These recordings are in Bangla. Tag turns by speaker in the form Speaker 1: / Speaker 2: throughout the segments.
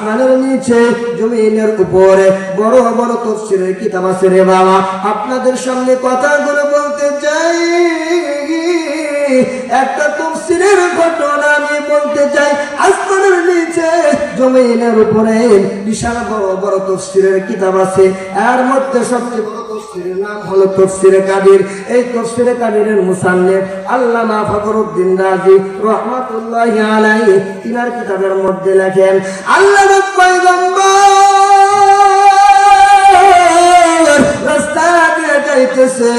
Speaker 1: আসমানের নিচে জমিনের উপরে বড় বড় তাফসীরের কিতাব আছে রে বাবা। আপনাদের সামনে কথাগুলো বলতে চাই, একটা তাফসীরের ঘটনা আমি বলতে চাই। আসমানের নিচে জমিনের উপরে বিশাল বড় বড় তাফসীরের কিতাব আছে। এর মধ্যে সবচেয়ে বড় তাফসীরের নাম হলো তাফসীরে কাবির। এই তাফসীরে কাবিরের মুসান্নিফ আল্লামা ফখরুদ্দীন রাজি রাহমাতুল্লাহি আলাইহি তিনার কিতাবের মধ্যে লেখেন, আল্লাহর পয়গম্বর রাস্তা দিয়ে যাইতেছে,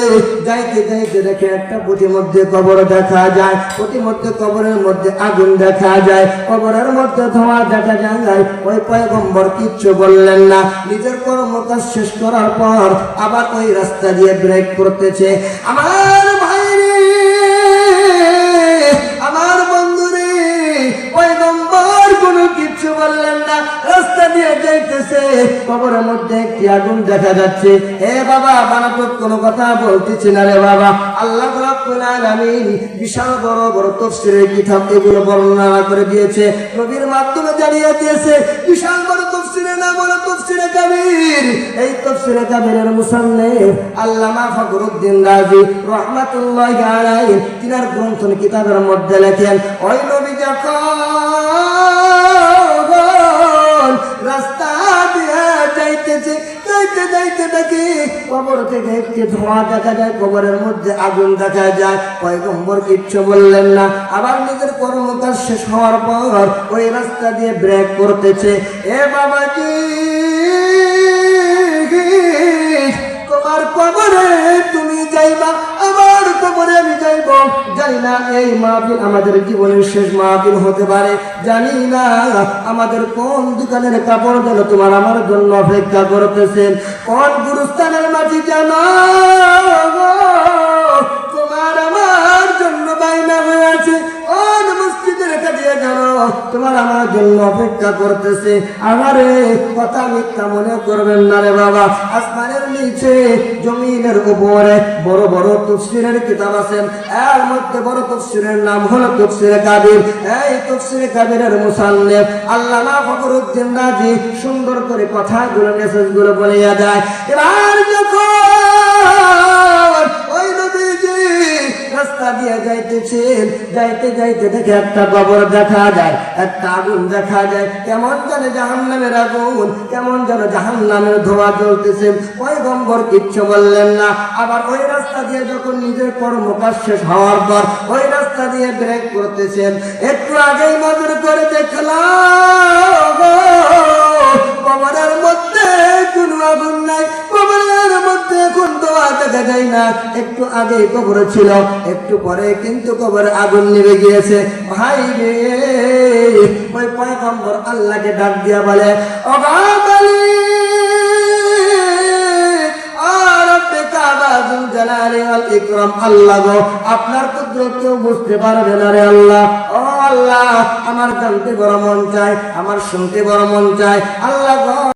Speaker 1: যাইতে যাইতে দেখে একটা প্রতিমধ্যে কবর দেখা যায়, প্রতিমধ্যে কবরের মধ্যে আগুন দেখা যায়, কবরের মধ্যে ধোঁয়া দেখা যায়। ওই পয়গম্বর কিচ্ছু বললেন না, নিজের কর্মকাজ শেষ করার পর আবার ওই রাস্তা দিয়ে ব্রেক করতেছে। আমার ভাই রে, আমার বন্ধু রে, পয়গম্বর কোনো কিচ্ছু বললেন না, রাস্তা দিয়ে যাইতেছে, কবরের মধ্যে একটি আগুন দেখা যাচ্ছে। হে বাবা, বানাতক কোনো কথা বলতেছি না রে বাবা। আল্লাহ রাব্বুল আলামিন বিশাল বড় বড় তাফসীরের কিতাব এগুলো বর্ণনা করে দিয়েছে, নবীর মাধ্যমে জানিয়ে দিয়েছে। বিশাল বড় তাফসীরের নাম হলো তাফসীরে কাবীর। এই তাফসীরে কাবীরের মুসান্নিফ আল্লামা ফখরুদ্দীন রাজি রাহমাতুল্লাহি আলাইহি তিনার গ্রন্থ কিতাবের মধ্যে লেখেন, ওই নবী যখন রাস্তা দিয়ে যাইতেছে, যাইতে যাইতে দেখি কবর থেকে একটি ধোঁয়া দেখা যায়, কবরের মধ্যে আগুন দেখা যায়। পয়গম্বর কিচ্ছু বললেন না, আবার নিজের কর্মকাজ শেষ হওয়ার পর ওই রাস্তা দিয়ে ব্রেক করতেছে। এ বাবাজি, তোমার কবরে তুমি যাইবা, আমার কবরে আমি যাইব, জানি না এই মাহফিল আমাদের জীবনের শেষ মাহফিল হতে পারে, জানি না আমাদের কোন দোকানের কাপড় যেন তোমার আমার জন্য অপেক্ষা করতেছেন, কোন গুরুস্থানের মাটি জানো তোমার আমার জন্য বাইনা হয়ে আছে, কোন মসজিদের কাছে জানো তোমার আমার জন্য অপেক্ষা করতেছে। আমারে কথা মিথ্যা মনে করবেন না রে বাবা। আসমানের নিচে জমিনের উপরে বড় বড় তাফসীরের কিতাব আছে, এর মধ্যে বড় তাফসীরের নাম হলো তাফসীরে কাবীর। এই তাফসীরে কাবীরের মুসান্নিফ আল্লামা ফখরুদ্দীন রাজি সুন্দর করে কথাগুলো মেসেজগুলো বলিয়া যায়। এবার যখন ওই নবীজি রাস্তা দিয়ে যাইতেছেন, যাইতে যাইতে দেখে একটা কবর দেখা যায়, একটা আগুন দেখা যায়, কেমন জানে জাহান্নামের আগুন, কেমন যেন জাহান্নামের ধোঁয়া জ্বলতেছে। পয়গম্বর কিচ্ছু বললেন না, আবার ওই রাস্তা দিয়ে যখন নিজের কর্মকাজ শেষ হওয়ার পর ওই রাস্তা দিয়ে ব্রেক করতেছেন। একটু আগেই নজর করে দেখলাম কবরের মধ্যে কোনো আগুন নাই, কবরের মধ্যে কোন ধোঁয়া দেখা যায় না। একটু আগে কবর ছিল, একটু পরে কিন্তু কবরে আগুন নিভে গিয়েছে। ভাই রে, ওই পয়গম্বর আল্লাহকে ডাক দিয়া বলে, ও বাবালি আল্লাহ গো, আপনার কুদরত কেউ বুঝতে পারবে না রে আল্লাহ। ও আল্লাহ, আমার জানতে বড় মন চায়, আমার শুনতে বড় মন চায় আল্লাহ গো।